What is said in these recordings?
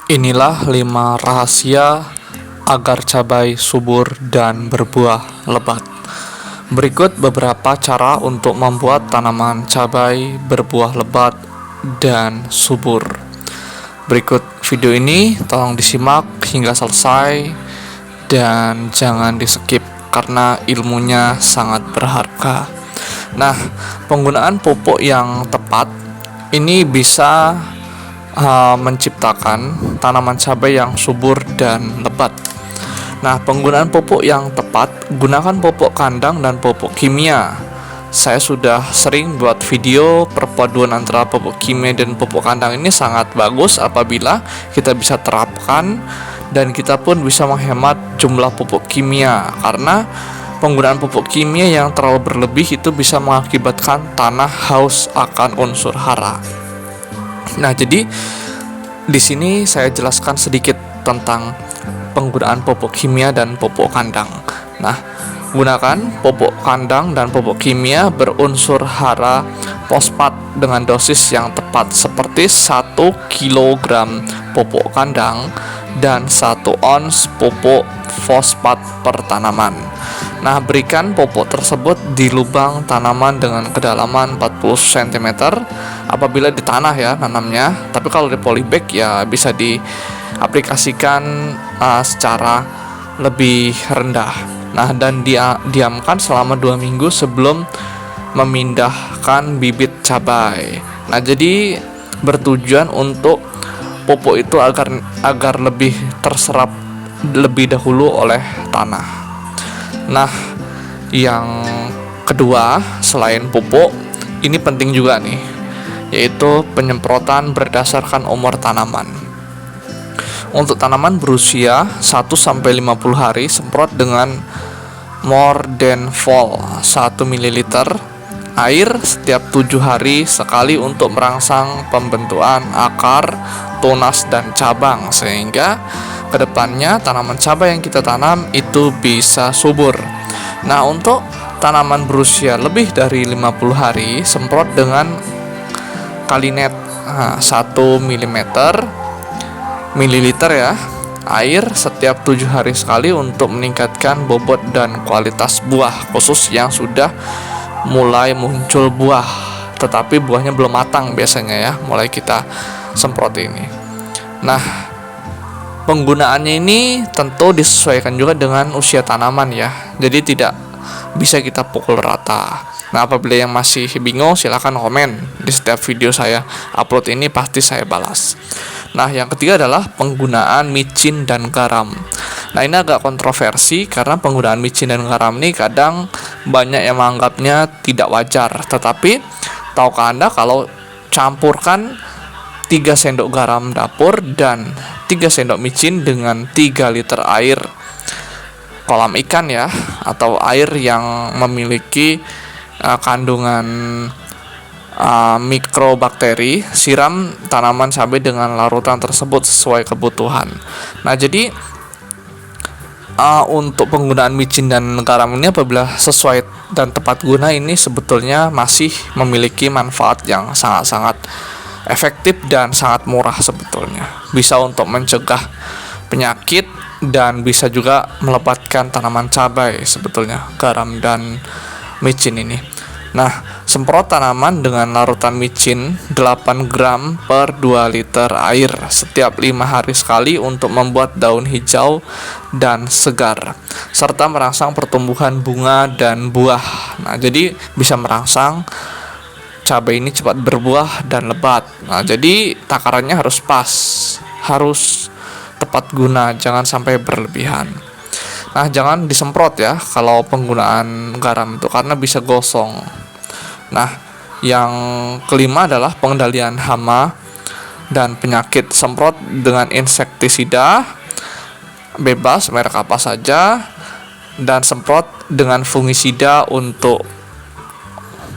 Inilah 5 rahasia agar cabai subur dan berbuah lebat. Berikut beberapa cara untuk membuat tanaman cabai berbuah lebat dan subur. Berikut video ini tolong disimak hingga selesai dan jangan di-skip karena ilmunya sangat berharga. Nah, penggunaan pupuk yang tepat ini bisa menciptakan tanaman cabai yang subur dan lebat. Nah, penggunaan pupuk yang tepat, gunakan pupuk kandang dan pupuk kimia. Saya sudah sering buat video perpaduan antara pupuk kimia dan pupuk kandang ini sangat bagus apabila kita bisa terapkan dan kita pun bisa menghemat jumlah pupuk kimia, karena penggunaan pupuk kimia yang terlalu berlebih itu bisa mengakibatkan tanah haus akan unsur hara. Nah, jadi di sini saya jelaskan sedikit tentang penggunaan pupuk kimia dan pupuk kandang. Nah, gunakan pupuk kandang dan pupuk kimia berunsur hara fosfat dengan dosis yang tepat seperti 1 kg pupuk kandang dan 1 ons pupuk fosfat per tanaman. Nah, berikan pupuk tersebut di lubang tanaman dengan kedalaman 40 cm apabila di tanah ya nanamnya. Tapi kalau di polybag ya bisa diaplikasikan secara lebih rendah. Nah, dan diamkan selama 2 minggu sebelum memindahkan bibit cabai. Nah, jadi bertujuan untuk pupuk itu agar lebih terserap lebih dahulu oleh tanah. Nah, yang kedua selain pupuk, ini penting juga nih, yaitu penyemprotan berdasarkan umur tanaman. Untuk tanaman berusia 1-50 hari, semprot dengan more than fall 1 ml air setiap 7 hari sekali untuk merangsang pembentukan akar, tunas, dan cabang, sehingga kedepannya tanaman cabai yang kita tanam itu bisa subur. Nah, untuk tanaman berusia lebih dari 50 hari, semprot dengan Kalinet 1 ml ya air setiap 7 hari sekali untuk meningkatkan bobot dan kualitas buah, khusus yang sudah mulai muncul buah tetapi buahnya belum matang biasanya ya, mulai kita semprot ini. Nah, penggunaannya ini tentu disesuaikan juga dengan usia tanaman ya, jadi tidak bisa kita pukul rata. Nah, apabila yang masih bingung silahkan komen di setiap video saya upload ini, pasti saya balas. Nah, yang ketiga adalah penggunaan micin dan garam. Nah, ini agak kontroversi karena penggunaan micin dan garam ini kadang banyak yang menganggapnya tidak wajar. Tetapi tahukah Anda kalau campurkan 3 sendok garam dapur dan 3 sendok micin dengan 3 liter air kolam ikan ya, atau air yang memiliki kandungan mikrobakteri, siram tanaman cabai dengan larutan tersebut sesuai kebutuhan. Nah, jadi untuk penggunaan micin dan garam ini apabila sesuai dan tepat guna ini sebetulnya masih memiliki manfaat yang sangat-sangat efektif dan sangat murah sebetulnya. Bisa untuk mencegah penyakit dan bisa juga melebatkan tanaman cabai sebetulnya garam dan micin ini. Nah, semprot tanaman dengan larutan micin 8 gram per 2 liter air setiap 5 hari sekali untuk membuat daun hijau dan segar, serta merangsang pertumbuhan bunga dan buah. Nah, jadi bisa merangsang cabai ini cepat berbuah dan lebat. Nah, jadi takarannya harus pas, harus tepat guna, jangan sampai berlebihan. Nah, jangan disemprot ya kalau penggunaan garam itu karena bisa gosong. Nah, yang kelima adalah pengendalian hama dan penyakit. Semprot dengan insektisida bebas merek apa saja dan semprot dengan fungisida untuk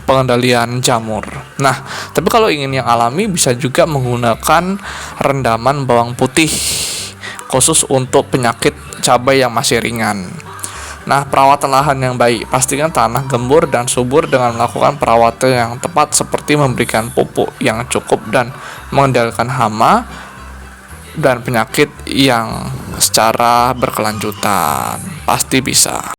pengendalian jamur. Nah, tapi kalau ingin yang alami bisa juga menggunakan rendaman bawang putih khusus untuk penyakit cabai yang masih ringan. Nah, perawatan lahan yang baik, pastikan tanah gembur dan subur dengan melakukan perawatan yang tepat seperti memberikan pupuk yang cukup dan mengendalikan hama dan penyakit yang secara berkelanjutan. Pasti bisa.